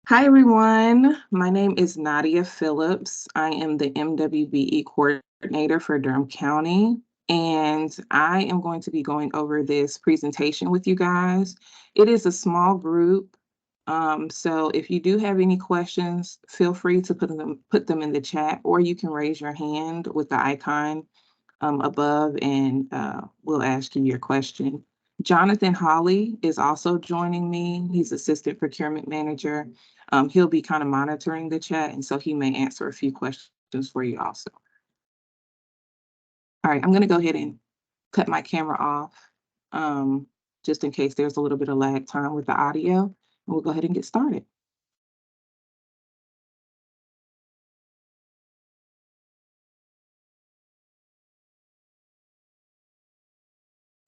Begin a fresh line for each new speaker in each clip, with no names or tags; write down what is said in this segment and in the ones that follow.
Hi, everyone. My name is Nadia Phillips. I am the MWBE coordinator for Durham County, and I am going to be going over this presentation with you guys. It is a small group, so if you do have any questions, feel free to put them in the chat, or you can raise your hand with the icon above, and we'll ask you your question. Jonathan Hawley is also joining me. He's Assistant Procurement Manager. He'll be kind of monitoring the chat, and so he may answer a few questions for you also. All right, I'm going to go ahead and cut my camera off just in case there's a little bit of lag time with the audio, and we'll go ahead and get started.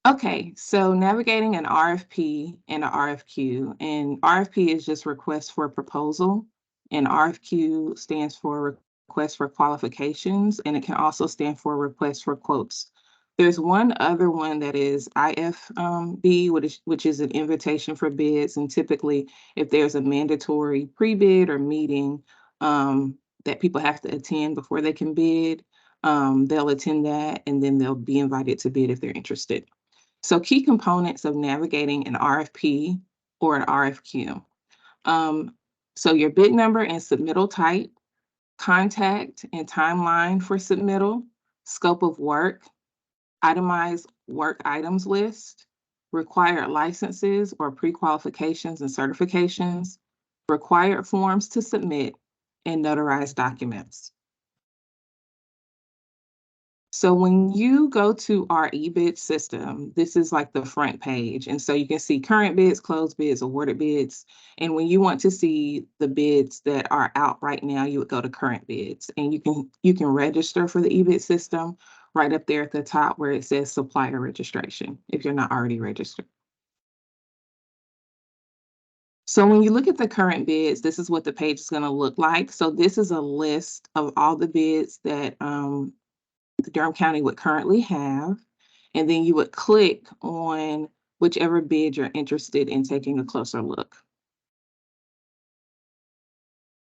Okay, so navigating an RFP and an RFQ, and RFP is just request for proposal, and RFQ stands for request for qualifications, and it can also stand for request for quotes. There's one other one that is IFB, which is an invitation for bids, and typically if there's a mandatory pre-bid or meeting that people have to attend before they can bid, they'll attend that, and then they'll be invited to bid if they're interested. So key components of navigating an RFP or an RFQ. So your bid number and submittal type, contact and timeline for submittal, scope of work, itemized work items list, required licenses or pre-qualifications and certifications, required forms to submit, and notarized documents. So when you go to our eBid system, this is like the front page. And so you can see current bids, closed bids, awarded bids. And when you want to see the bids that are out right now, you would go to current bids. And you can register for the eBid system right up there at the top where it says supplier registration, if you're not already registered. So when you look at the current bids, this is what the page is going to look like. So this is a list of all the bids that Durham County would currently have, and then you would click on whichever bid you're interested in taking a closer look.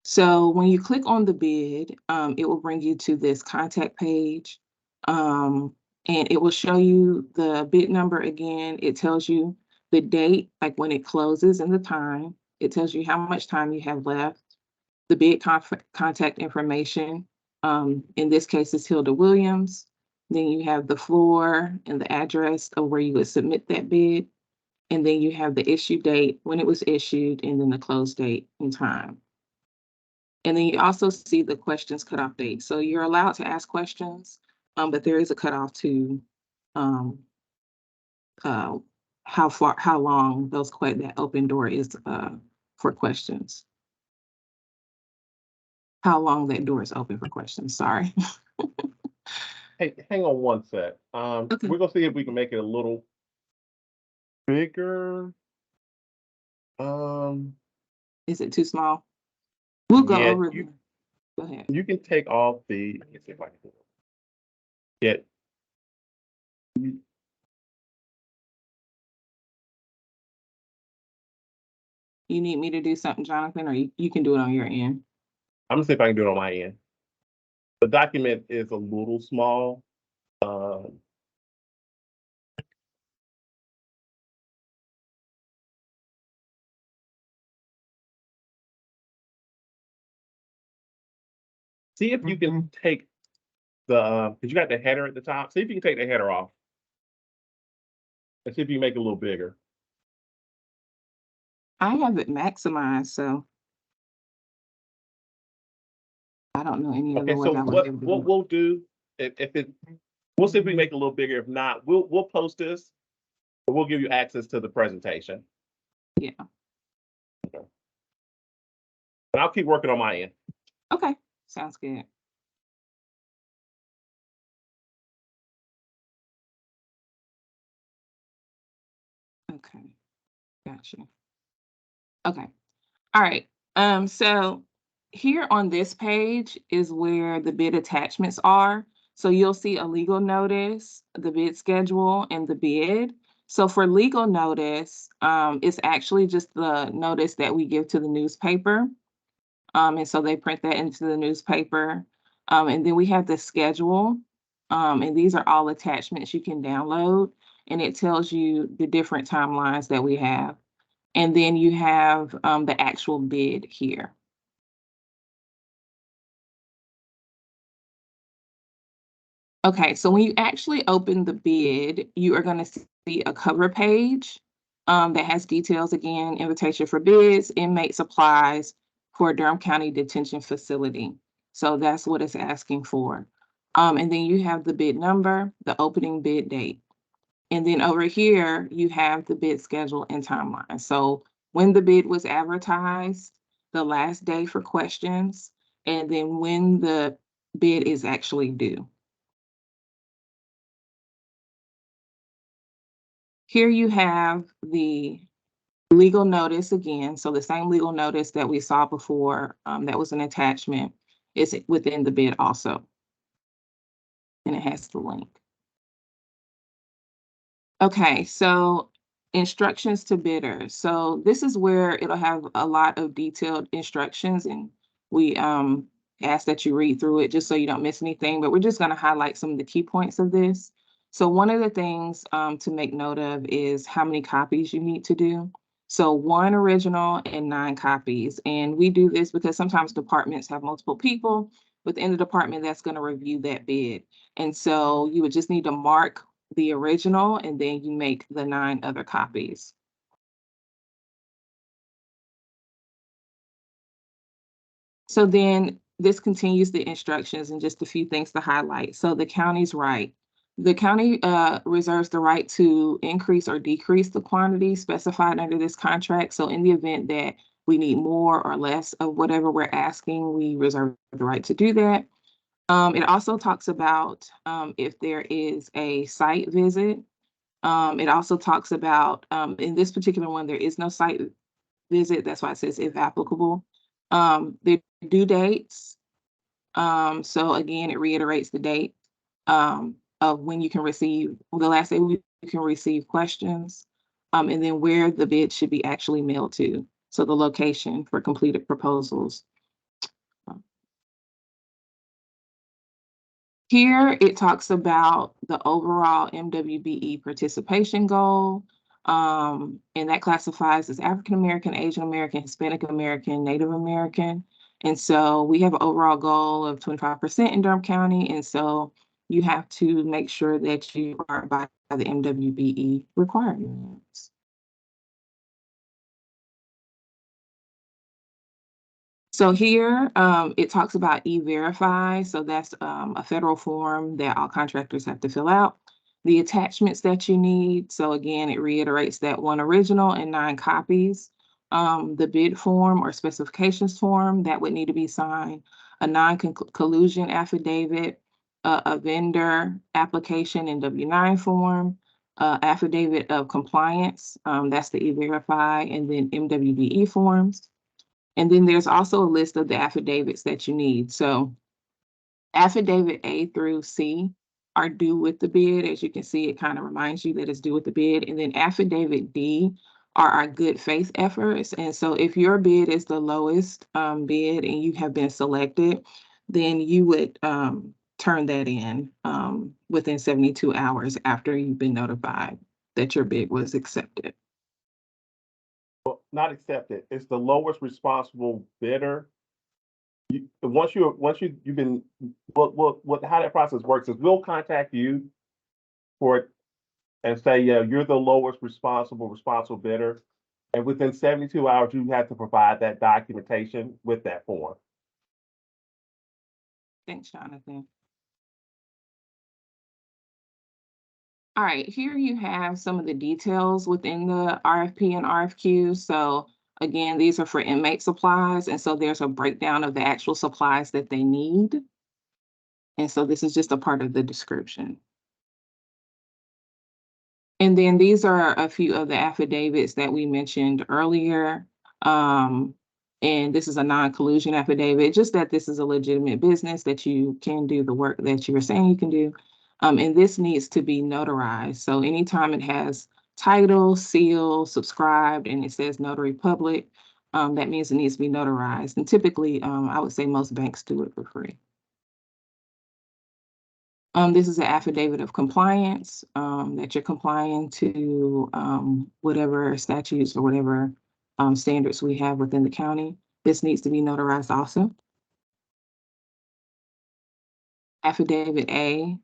So when you click on the bid, it will bring you to this contact page, and it will show you the bid number again. It tells you the date, like when it closes and the time. It tells you how much time you have left, the bid contact information. In this case, it's Hilda Williams. Then you have the floor and the address of where you would submit that bid. And then you have the issue date, when it was issued, and then the close date and time. And then you also see the questions cutoff date. So you're allowed to ask questions, but there is a cutoff to how long that open door is for questions. How long that door is open for questions, sorry.
Hey, hang on one sec.
Okay.
We're gonna see if we can make it a little bigger.
Is it too small? We'll go
yeah,
over.
you
Go ahead.
you can take off the. Let me see if I can do it. Yeah.
You need me to do something, Jonathan, or you can do it on your end?
I'm gonna see if I can do it on my end. The document is a little small. See if you can take the because you got the header at the top. See if you can take the header off. And see if you can make it a little bigger.
I have it maximized, so I don't know any other
Okay,
way
so
I would be able to
what
do it.
we'll do if it we'll see if we can make it a little bigger. If not, we'll post this, but we'll give you access to the presentation.
Yeah.
Okay. And I'll keep working on my end.
Okay, sounds good. Okay, gotcha. Okay, all right. So here on this page is where the bid attachments are. So you'll see a legal notice, the bid schedule, and the bid. So for legal notice, it's actually just the notice that we give to the newspaper. And so they print that into the newspaper. And then we have the schedule. And these are all attachments you can download, and it tells you the different timelines that we have. And then you have the actual bid here. Okay, so when you actually open the bid, you are going to see a cover page that has details again, invitation for bids, inmate supplies for Durham County Detention Facility. So that's what it's asking for. And then you have the bid number, the opening bid date. And then over here, you have the bid schedule and timeline. So when the bid was advertised, the last day for questions, and then when the bid is actually due. Here you have the legal notice again. So the same legal notice that we saw before, that was an attachment, is within the bid also. And it has the link. Okay, so instructions to bidders. So this is where it'll have a lot of detailed instructions, and we ask that you read through it just so you don't miss anything, but we're just going to highlight some of the key points of this. So one of the things to make note of is how many copies you need to do. So 1 original and 9 copies. And we do this because sometimes departments have multiple people within the department that's going to review that bid. And so you would just need to mark the original, and then you make the 9 other copies. So then this continues the instructions and just a few things to highlight. So the county's right. The county reserves the right to increase or decrease the quantity specified under this contract. So in the event that we need more or less of whatever we're asking, we reserve the right to do that. It also talks about if there is a site visit. It also talks about, in this particular one, there is no site visit. That's why it says if applicable. The due dates. So again, it reiterates the date of when you can receive, the last day you can receive questions, and then where the bid should be actually mailed to. So the location for completed proposals. Here, it talks about the overall MWBE participation goal, and that classifies as African American, Asian American, Hispanic American, Native American. And so we have an overall goal of 25% in Durham County, and so you have to make sure that you are by the MWBE requirements. So here, it talks about E-Verify. So that's a federal form that all contractors have to fill out. The attachments that you need. So again, it reiterates that 1 original and 9 copies. The bid form or specifications form that would need to be signed. A non-collusion affidavit, a vendor application in W-9 form, affidavit of compliance. That's the E-Verify, and then MWBE forms. And then there's also a list of the affidavits that you need. So affidavit A through C are due with the bid. As you can see, it kind of reminds you that it's due with the bid. And then affidavit D are our good faith efforts. And so if your bid is the lowest bid and you have been selected, then you would turn that in within 72 hours after you've been notified that your bid was accepted.
Well, not accepted. It's the lowest responsible bidder. Once you've been, how that process works is we'll contact you for it and say, yeah, you're the lowest responsible bidder. And within 72 hours, you have to provide that documentation with that form.
Thanks, Jonathan. All right, here you have some of the details within the RFP and RFQ. So again, these are for inmate supplies. And so there's a breakdown of the actual supplies that they need. And so this is just a part of the description. And then these are a few of the affidavits that we mentioned earlier. And this is a non-collusion affidavit, just that this is a legitimate business, that you can do the work that you were saying you can do. And this needs to be notarized. So anytime it has title, seal, subscribed, and it says notary public, that means it needs to be notarized. And typically, I would say most banks do it for free. This is an affidavit of compliance, that you're complying to whatever statutes or whatever standards we have within the county. This needs to be notarized also. Affidavit A,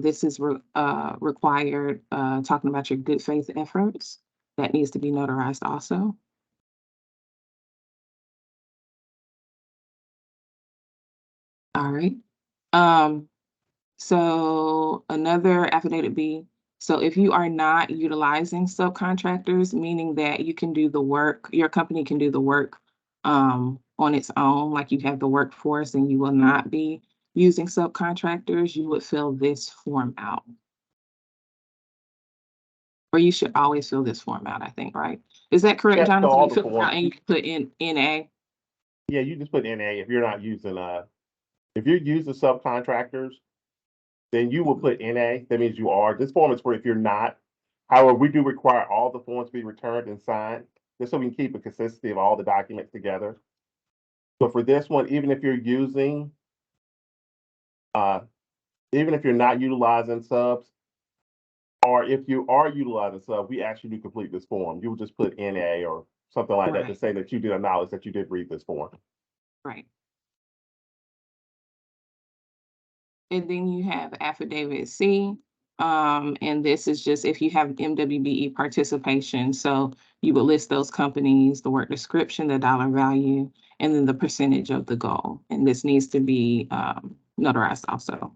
this is required, talking about your good faith efforts. That needs to be notarized also. All right. So another affidavit B. So if you are not utilizing subcontractors, meaning that you can do the work, your company can do the work on its own, like you have the workforce and you will not be using subcontractors, you would fill this form out. Or you should always fill this form out, I think, right? Is that correct,
Yeah, so
Jonathan?
all
You
the
fill it out
forms.
and you put in NA?
Yeah, you just put NA if you're not using, if you're using subcontractors, then you will put NA. That means you are. This form is for if you're not. However, we do require all the forms to be returned and signed, just so we can keep a consistency of all the documents together. So for this one, even if you're using, even if you're not utilizing subs, or if you are utilizing subs, we ask you to complete this form. You would just put NA or something like that to
Right,
say that you did acknowledge that you did read this form.
right. And then you have affidavit C. And this is just if you have MWBE participation. So you would list those companies, the work description, the dollar value, and then the percentage of the goal. And this needs to be notarized also.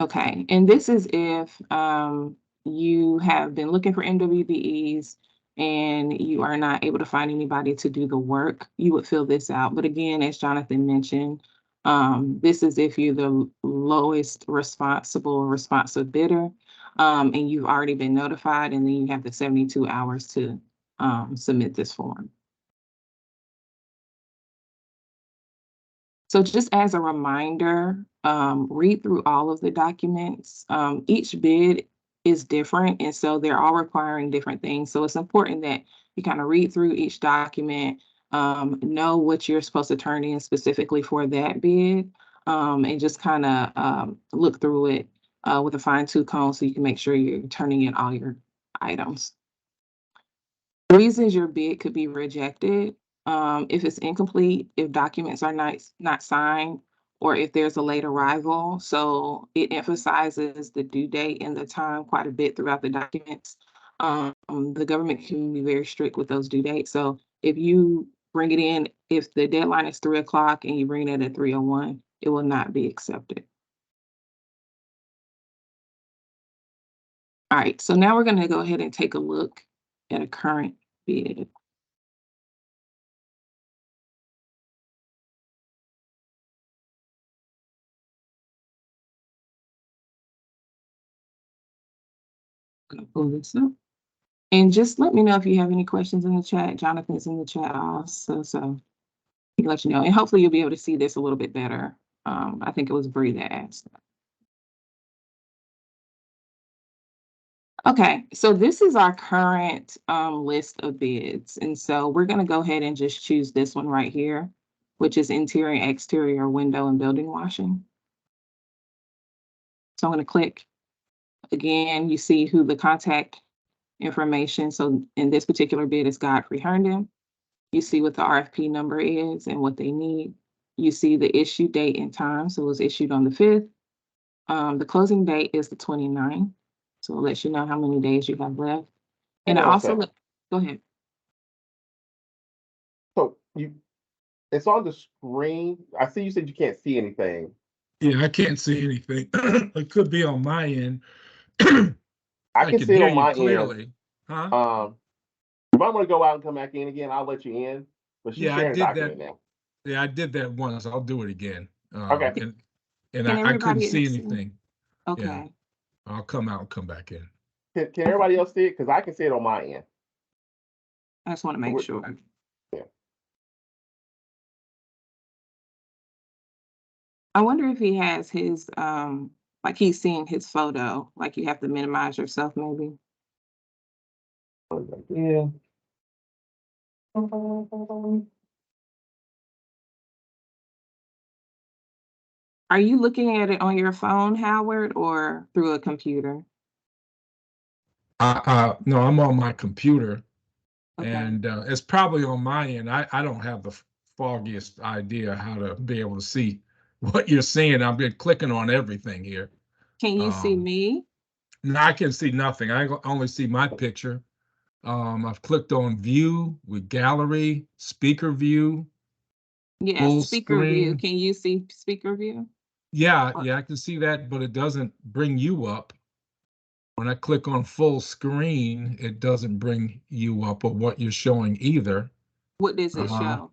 Okay, and this is if you have been looking for MWBEs and you are not able to find anybody to do the work, you would fill this out. But again, as Jonathan mentioned, this is if you're the lowest responsive bidder, and you've already been notified, and then you have the 72 hours to submit this form. So just as a reminder, read through all of the documents. Each bid is different, and so they're all requiring different things. So it's important that you kind of read through each document, know what you're supposed to turn in specifically for that bid, and just kind of look through it with a fine-tooth comb so you can make sure you're turning in all your items. Reasons your bid could be rejected, if it's incomplete, if documents are not signed, or if there's a late arrival. So it emphasizes the due date and the time quite a bit throughout the documents. The government can be very strict with those due dates. So if you bring it in, if the deadline is 3 o'clock and you bring it at 3:01, it will not be accepted. All right, so now we're gonna go ahead and take a look at a current bid. Gonna pull this up. And just let me know if you have any questions in the chat. Jonathan's in the chat also, so he can let you know. And hopefully you'll be able to see this a little bit better. I think it was Bree that asked. Okay, so this is our current list of bids. And so we're gonna go ahead and just choose this one right here, which is interior and exterior window and building washing. So I'm gonna click. Again, you see who the contact information. So in this particular bid is Godfrey Herndon. You see what the RFP number is and what they need. You see the issue date and time. So it was issued on the 5th. The closing date is the 29th. So it lets you know how many days you have left. And
Hang
it
on a
also,
second.
go ahead.
So it's on the screen. I see you said you can't see anything.
Yeah, I can't see anything. It could be on my end.
I
I
can
can
see it
hear
on
you
my end.
clearly. Huh?
You might want to go out and come back in again. I'll let you in. But she's
Yeah, I
sharing a
did that.
document now.
Yeah, I did that once. I'll do it again.
Okay.
And
Can
I couldn't
everybody
see
else see?
anything. Yeah,
Okay,
I'll come out and come back in.
Can everybody else see it? Because I can see it on my end.
I just want to make sure.
Yeah.
I wonder if he has his, like he's seeing his photo, like you have to minimize yourself maybe.
Yeah.
Are you looking at it on your phone, Howard, or through a computer?
No, I'm on my computer,
Okay.
and it's probably on my end. I don't have the foggiest idea how to be able to see what you're seeing. I've been clicking on everything here.
Can you see
Um,
me?
Now I can see nothing. I only see my picture. I've clicked on view with gallery, speaker view,
Yes,
full
speaker view.
screen.
Can you see speaker view?
Yeah,
Or-
yeah, I can see that, but it doesn't bring you up. When I click on full screen, it doesn't bring you up or what you're showing either.
What does it
Uh,
show?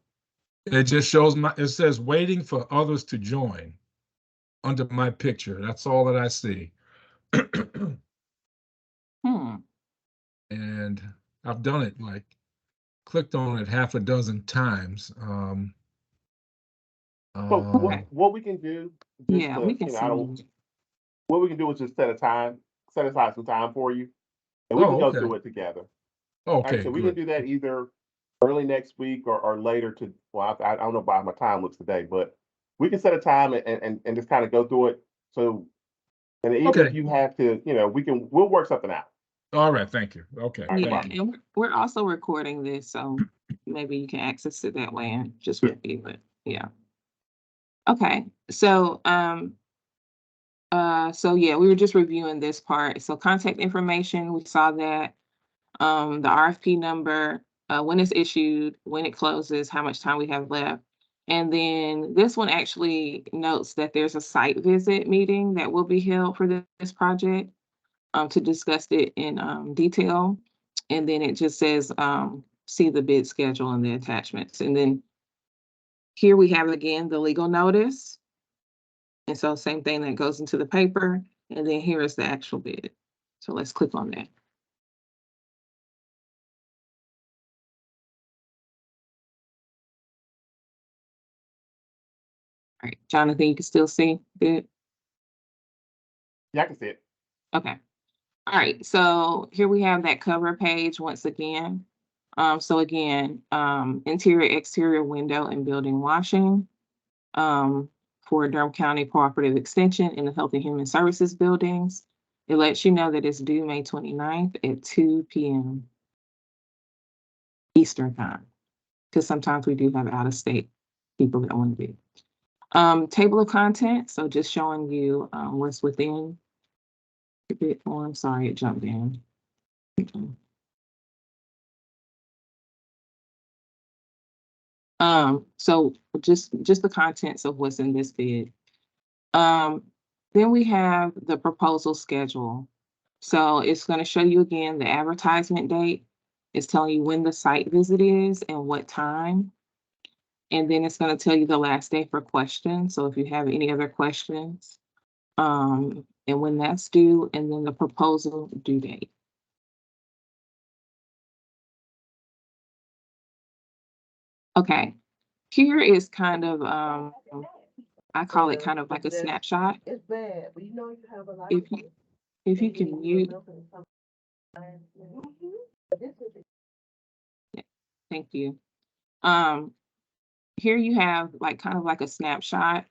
it just shows it says waiting for others to join under my picture. That's all that I see.
Hmm.
And I've done it like clicked on it half a dozen times.
So
Uh,
Okay.
what we can do, just
Yeah, we
to,
can
I
see
don't,
you.
what we can do is just set aside some time for you, and we can
oh,
go
okay.
through it together. Like I
Okay,
said, we can
good.
do that either early next week or later to, well, I don't know how my time looks today, but we can set a time and just kind of go through it. So, and even if
Okay.
you have to, we'll work something out.
All right. Thank you. Okay.
All right, no
Yeah,
Thank
problem.
you.
and we're also recording this, so maybe you can access it that way and just review it. Yeah. Okay. So yeah, we were just reviewing this part. So contact information, we saw that. The RFP number, when it's issued, when it closes, how much time we have left. And then this one actually notes that there's a site visit meeting that will be held for this project to discuss it in detail. And then it just says, see the bid schedule and the attachments. And then here we have again the legal notice. And so same thing that goes into the paper. And then here is the actual bid. So let's click on that. All right, Jonathan, you can still see it?
Yeah, I can see it.
Okay. All right, so here we have that cover page once again. So again, interior, exterior window and building washing for Durham County Cooperative Extension in the Health and Human Services buildings. It lets you know that it's due May 29th at 2 p.m. Eastern time, because sometimes we do have out-of-state people that want to be. Table of contents, so just showing you what's within the bid form. Sorry, it jumped in. So just the contents of what's in this bid. Um, then we have the proposal schedule. So it's going to show you again the advertisement date. It's telling you when the site visit is and what time. And then it's going to tell you the last day for questions. So if you have any other questions, and when that's due, and then the proposal due date. Okay, here is kind of, I call it kind of like a snapshot.
It's bad, but you know you have a lot.
If you can mute, thank you. Here you have like kind of like a snapshot.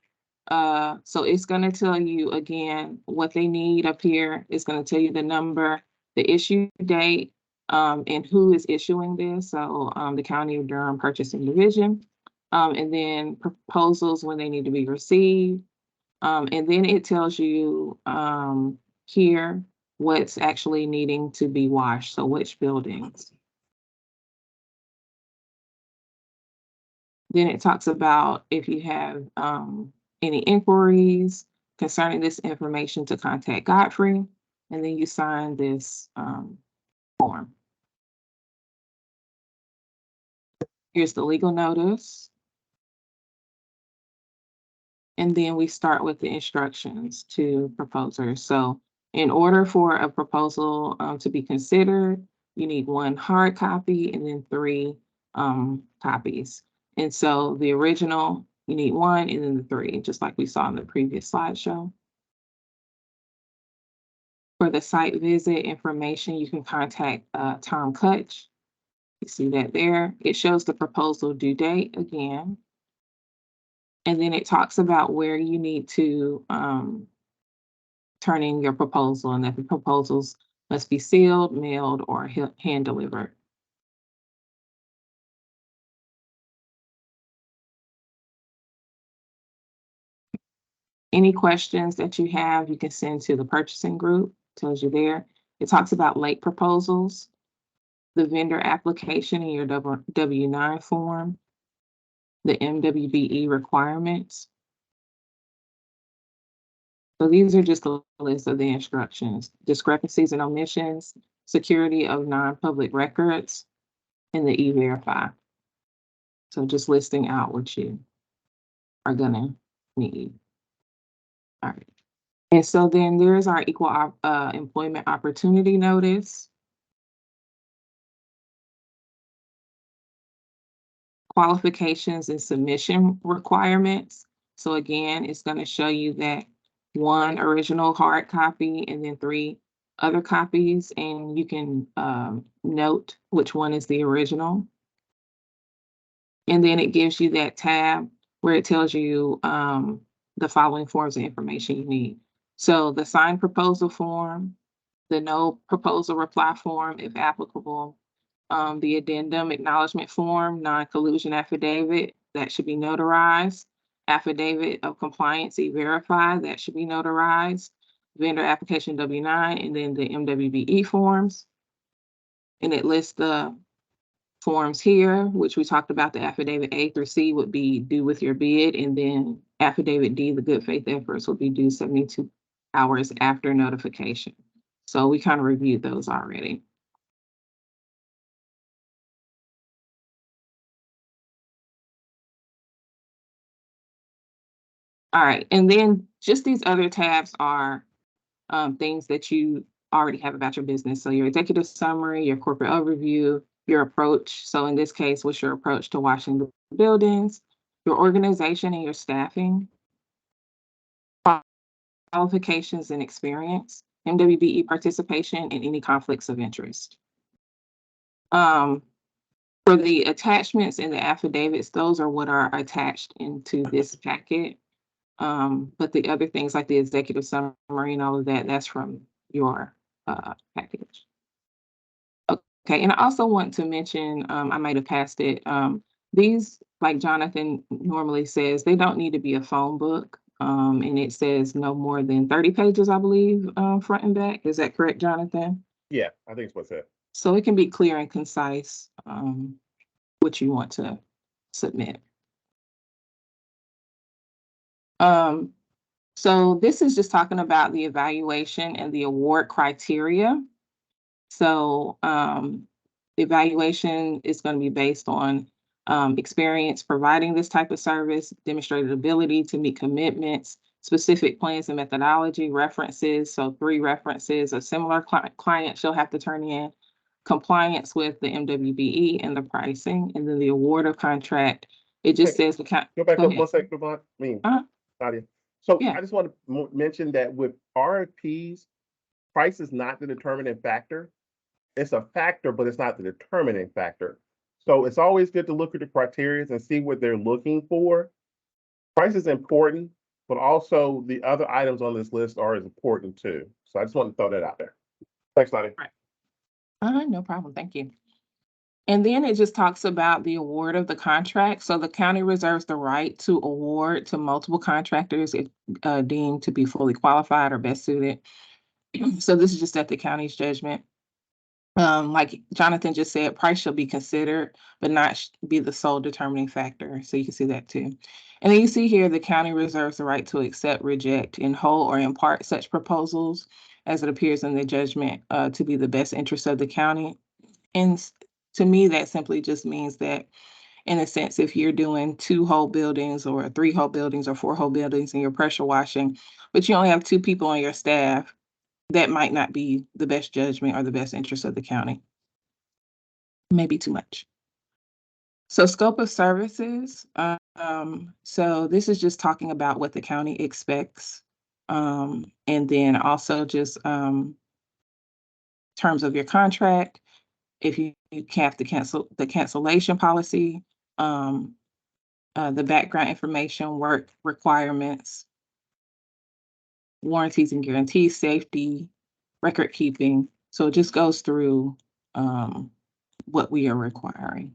So it's going to tell you again what they need up here. It's going to tell you the number, the issue date, and who is issuing this. So the County of Durham Purchasing Division, and then proposals when they need to be received. And then it tells you here what's actually needing to be washed. So which buildings. Then it talks about if you have any inquiries concerning this information to contact Godfrey, and then you sign this form. Here's the legal notice. And then we start with the instructions to proposers. So in order for a proposal to be considered, you need one hard copy and then 3 copies. And so the original, you need 1 and then the 3, just like we saw in the previous slideshow. For the site visit information, you can contact Tom Kutch. You see that there. It shows the proposal due date again. And then it talks about where you need to turn in your proposal, and that the proposals must be sealed, mailed, or hand delivered. Any questions that you have, you can send to the purchasing group, tells you there. It talks about late proposals, the vendor application in your W-9 form, the MWBE requirements. So these are just a list of the instructions: discrepancies and omissions, security of non-public records, and the E-Verify. So just listing out what you are gonna need. All right. And so then there's our equal employment opportunity notice. Qualifications and submission requirements. So again, it's going to show you that 1 original hard copy and then 3 other copies, and you can note which one is the original. And then it gives you that tab where it tells you the following forms of information you need. So the signed proposal form, the no proposal reply form, if applicable, the addendum acknowledgement form, non-collusion affidavit, that should be notarized, affidavit of compliance, E-Verify, that should be notarized, vendor application W-9, and then the MWBE forms. And it lists the forms here, which we talked about. The affidavit A through C would be due with your bid, and then affidavit D, the good faith efforts, would be due 72 hours after notification. So we kind of reviewed those already. All right, and then just these other tabs are things that you already have about your business. So your executive summary, your corporate overview, your approach. So in this case, what's your approach to washing the buildings, your organization and your staffing, qualifications and experience, MWBE participation, and any conflicts of interest. For the attachments and the affidavits, those are what are attached into this packet. But the other things like the executive summary and all of that, that's from your package. Okay, and I also want to mention, I might have passed it, these, like Jonathan normally says, they don't need to be a phone book. And it says no more than 30 pages, I believe, front and back. Is that correct, Jonathan?
Yeah, I think it's what's it.
So it can be clear and concise, what you want to submit. So this is just talking about the evaluation and the award criteria. So evaluation is going to be based on experience providing this type of service, demonstrated ability to meet commitments, specific plans and methodology, references. So 3 references a similar client shall have to turn in, compliance with the MWBE and the pricing, and then the award of contract. It just says the
Go back up 1 second, Devon. Nadia. So
Yeah.
I just want to mention that with RFPs, price is not the determining factor. It's a factor, but it's not the determining factor. So it's always good to look at the criteria and see what they're looking for. Price is important, but also the other items on this list are as important too. So I just want to throw that out there. Thanks, Nadia.
No problem. Thank you. And then it just talks about the award of the contract. So the county reserves the right to award to multiple contractors if deemed to be fully qualified or best suited. So this is just at the county's judgment. Like Jonathan just said, price shall be considered, but not be the sole determining factor. So you can see that too. And then you see here, the county reserves the right to accept, reject in whole or in part such proposals as it appears in the judgment to be the best interest of the county. And to me, that simply just means that, in a sense, if you're doing 2 whole buildings or 3 whole buildings or 4 whole buildings and you're pressure washing, but you only have 2 people on your staff, that might not be the best judgment or the best interest of the county. Maybe too much. So scope of services. So this is just talking about what the county expects. And then also just terms of your contract, if you have to cancel the cancellation policy, the background information, work requirements, warranties and guarantees, safety, record keeping. So it just goes through what we are requiring.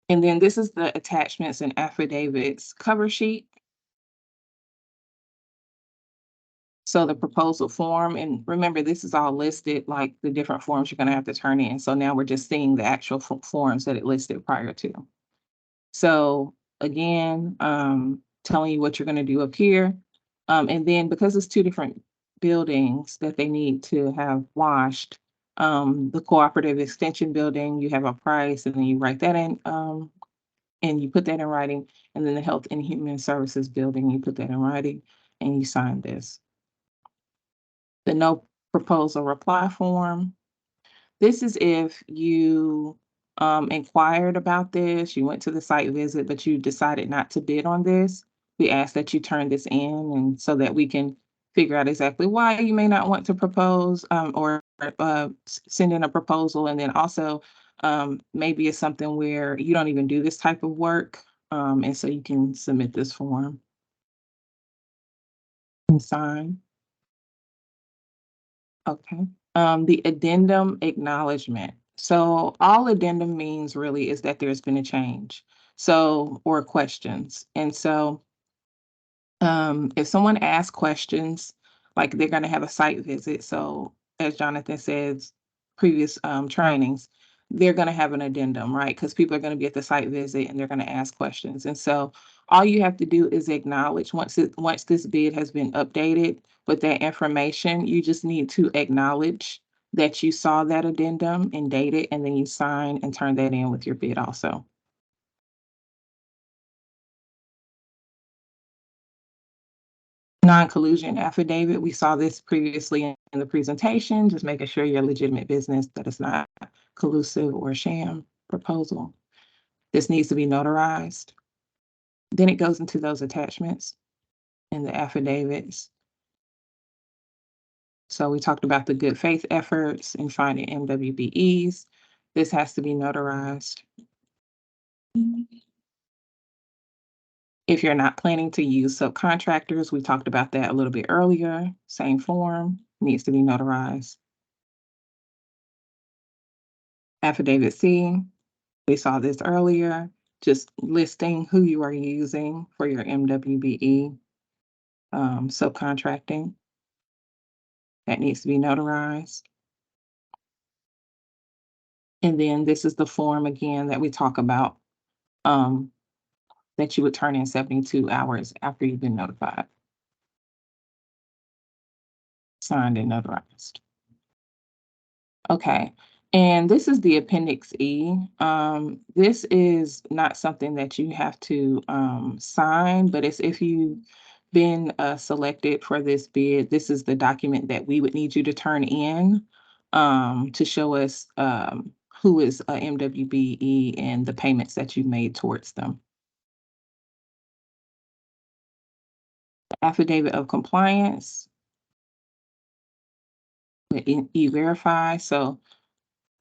And then this is the attachments and affidavits cover sheet. So the proposal form, and remember, this is all listed, like the different forms you're gonna have to turn in. So now we're just seeing the actual forms that it listed prior to. So again, telling you what you're gonna do up here. And then because it's two different buildings that they need to have washed, the cooperative extension building, you have a price, and then you write that in, and you put that in writing. And then the Health and Human Services building, you put that in writing and you sign this. The no proposal reply form. This is if you inquired about this, you went to the site visit, but you decided not to bid on this. We ask that you turn this in, and so that we can figure out exactly why you may not want to propose or send in a proposal. And then also maybe it's something where you don't even do this type of work. And so you can submit this form and sign. Okay. The addendum acknowledgement. So all addendum means really is that there's been a change. So, or questions. And so if someone asks questions, like they're going to have a site visit. So as Jonathan says, previous trainings, they're going to have an addendum, right? Because people are going to be at the site visit and they're going to ask questions. And so all you have to do is acknowledge once this bid has been updated with that information, you just need to acknowledge that you saw that addendum and date it, and then you sign and turn that in with your bid also. Non-collusion affidavit, we saw this previously in the presentation, just making sure you're a legitimate business, that it's not collusive or sham proposal. This needs to be notarized. Then it goes into those attachments in the affidavits. So we talked about the good faith efforts in finding MWBEs. This has to be notarized. If you're not planning to use subcontractors, we talked about that a little bit earlier. Same form, needs to be notarized. Affidavit C, we saw this earlier, just listing who you are using for your MWBE subcontracting. That needs to be notarized. And then this is the form again that we talk about that you would turn in 72 hours after you've been notified. Signed and notarized. Okay, and this is the Appendix E. This is not something that you have to sign, but it's if you've been selected for this bid, this is the document that we would need you to turn in to show us who is a MWBE and the payments that you made towards them. The affidavit of compliance, the E-Verify, so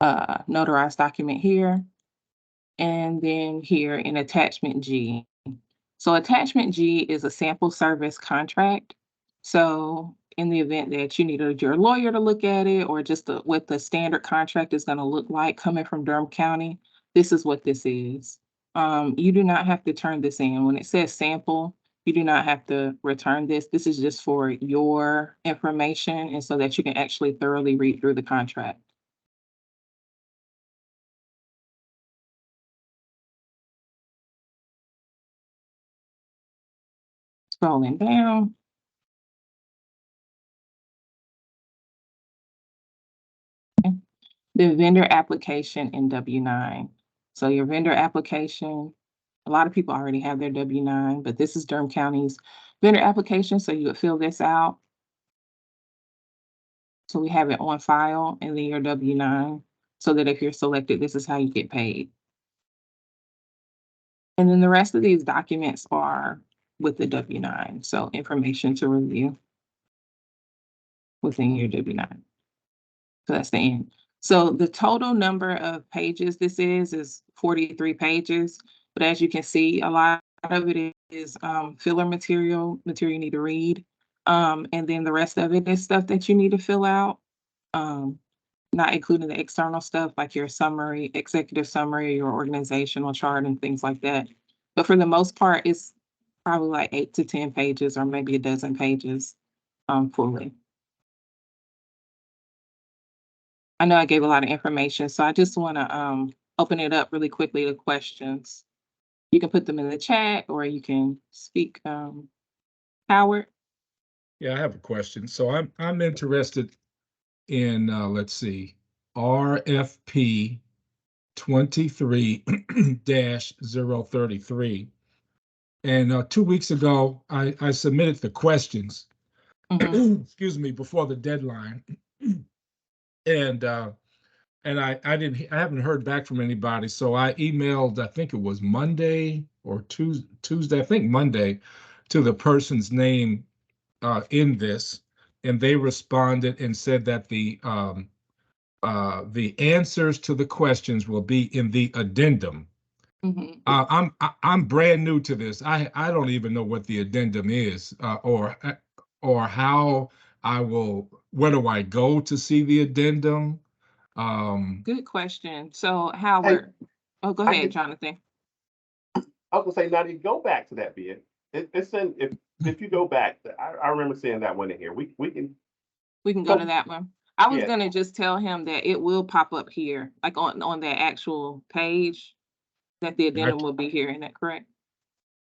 notarized document here. And then here in attachment G. So attachment G is a sample service contract. So in the event that you need your lawyer to look at it, or just what the standard contract is going to look like coming from Durham County, this is what this is. You do not have to turn this in. When it says sample, you do not have to return this. This is just for your information and so that you can actually thoroughly read through the contract. Scrolling down. The vendor application in W-9. So your vendor application, a lot of people already have their W-9, but this is Durham County's vendor application. So you would fill this out. So we have it on file, and then your W-9, so that if you're selected, this is how you get paid. And then the rest of these documents are with the W-9, so information to review. within your W-9. So that's the end. So the total number of pages this is 43 pages. But as you can see, a lot of it is filler material you need to read. And then the rest of it is stuff that you need to fill out. Not including the external stuff like your summary, executive summary, your organizational chart and things like that. But for the most part, it's probably like 8 to 10 pages or maybe a dozen pages fully. I know I gave a lot of information, so I just want to open it up really quickly to questions. You can put them in the chat or you can speak, Howard.
Yeah, I have a question. So I'm interested in let's see, RFP 23-033. And 2 weeks ago, I submitted the questions,
Mhm.
excuse me, before the deadline. And I haven't heard back from anybody. So I emailed, I think it was Monday or Tuesday, I think Monday, to the person's name in this, and they responded and said that the answers to the questions will be in the addendum.
Mhm.
I'm brand new to this. I don't even know what the addendum is, or how where do I go to see the addendum?
Good question. So Howard, oh, go
I
ahead,
can-
Jonathan.
I was gonna say, now to go back to that bid, it's in, if you go back, I remember seeing that one in here. We can,
We can go to
So-
that one. I was
Yeah.
gonna just tell him that it will pop up here, like on that actual page, that the addendum will be here. Isn't that correct?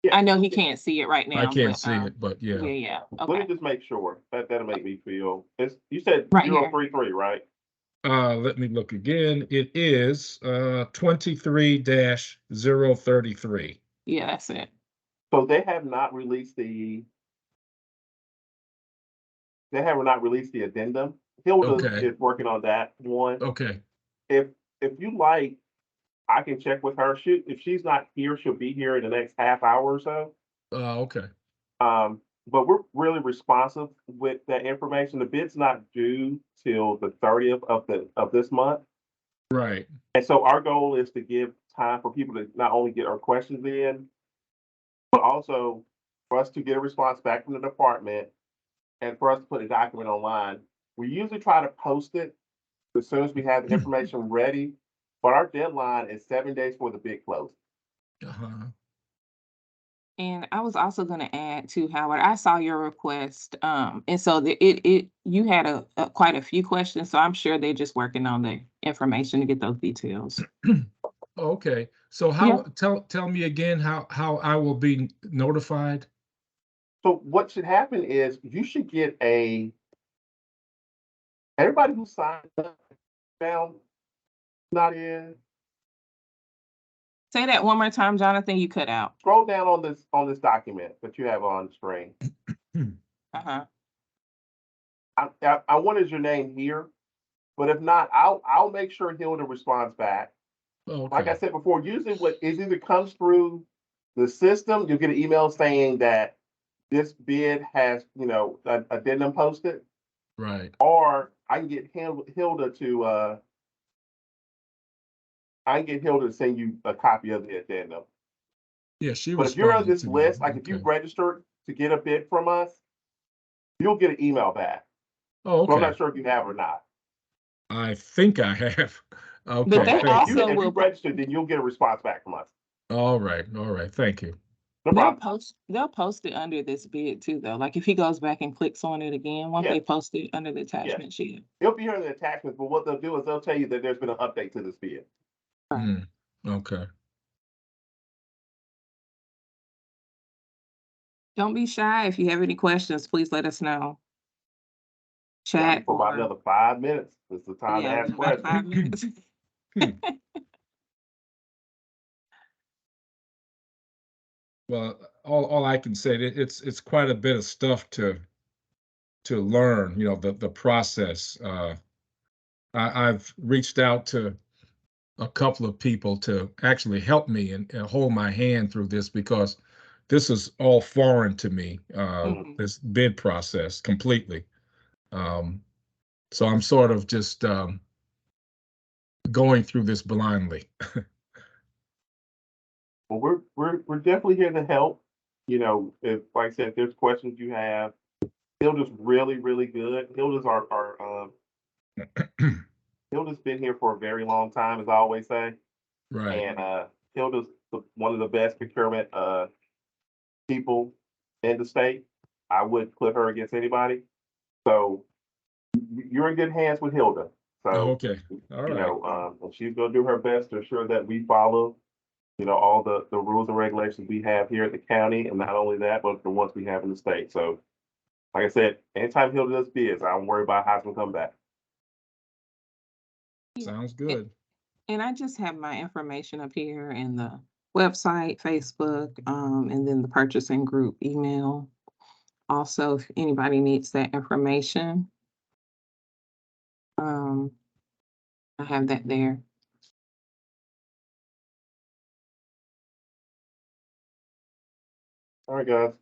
Yeah.
I know he can't see it right now.
I can't
but,
see it, but yeah.
Yeah.
let me
Okay.
just make sure, that'll make me feel, you said
Right here.
033, right?
Let me look again. It is 23-033.
Yeah, that's it.
So they have not released the addendum. Hilda
Okay.
is working on that one.
Okay.
If you like, I can check with her. If she's not here, she'll be here in the next half hour or so.
Okay.
But we're really responsive with that information. The bid's not due till the 30th of this month.
Right.
And so our goal is to give time for people to not only get our questions in, but also for us to get a response back from the department and for us to put a document online. We usually try to post it as soon as we have the information ready, but our deadline is 7 days for the bid close.
Uh-huh.
And I was also gonna add to Howard, I saw your request, and so you had quite a few questions, so I'm sure they're just working on the information to get those details.
Okay. So tell me again how I will be notified?
So what should happen is you should get everybody who signed up now, not in,
Say that one more time, Jonathan, you cut out.
scroll down on this document that you have on the screen.
Uh-huh.
I wanted your name here, but if not, I'll make sure Hilda responds back. Like I
Okay.
said before, usually what it either comes through the system, you'll get an email saying that this bid has, an addendum posted,
Right.
or I can get Hilda to send you a copy of the addendum.
Yeah, she
But if you're on
responded
this
to me.
list, like if
Okay.
you've registered to get a bid from us, you'll get an email back.
Oh,
So I'm
okay.
not sure if you have or not.
I think I have. Okay.
But they
Thank you.
also
If you
will
register, then you'll get a response back from us.
All right. All right. Thank you.
No
they'll
problem.
post it under this bid too, though. Like if he goes back and clicks on it again, won't
Yeah.
they post it under the attachment sheet?
He'll be here in the attachments, but what they'll do is they'll tell you that there's been an update to this bid.
Hmm. Okay.
Don't be shy. If you have any questions, please let us know.
Got me
Chat
for about
or
another 5 minutes. It's the time to
yeah,
ask
about
questions.
5 minutes.
Well, all I can say, it's quite a bit of stuff to learn, the process. I've reached out to a couple of people to actually help me and hold my hand through this because this is all foreign to me,
Mhm.
this bid process completely. So I'm sort of just going through this blindly.
Well, we're definitely here to help. You know, if like I said, if there's questions you have, Hilda's really, really good. Hilda's our Hilda's been here for a very long time, as I always say.
Right.
And Hilda's one of the best procurement people in the state. I would put her against anybody. So you're in good hands with Hilda. So
Okay. All
you
right.
know, and she's gonna do her best to ensure that we follow, you know, all the rules and regulations we have here at the county, and not only that, but the ones we have in the state. So, like I said, anytime Hilda does bids, I don't worry about how it's gonna come back.
Sounds
A-
good.
And I just have my information up here in the website, Facebook, and then the purchasing group email. Also, if anybody needs that information, I have that there.
All right, guys.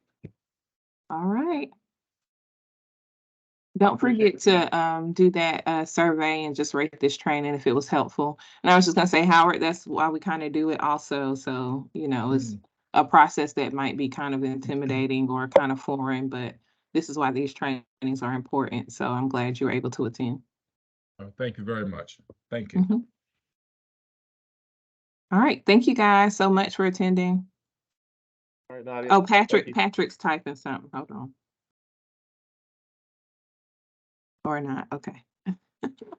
All right. Don't
Appreciate
forget to do that survey and just rate this training if it was helpful. And I was just gonna say, Howard, that's why we kind of do it also. So, you know, it's a process that might be kind of intimidating or kind of foreign, but this is why these trainings are important. So I'm glad you were able to attend.
Thank you very much. Thank you.
Mhm. All right. Thank you guys so much for attending.
All right, Nadia.
Oh,
Thank you.
Patrick's typing something. Hold on. Or not. Okay.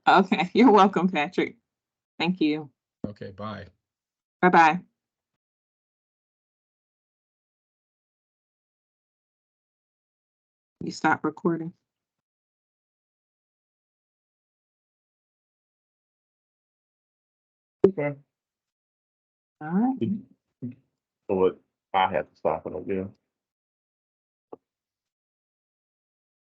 Okay. You're welcome, Patrick. Thank you.
Okay, bye.
Bye-bye. You stop recording.
Okay.
All right.
So what? I have to stop it. Yeah.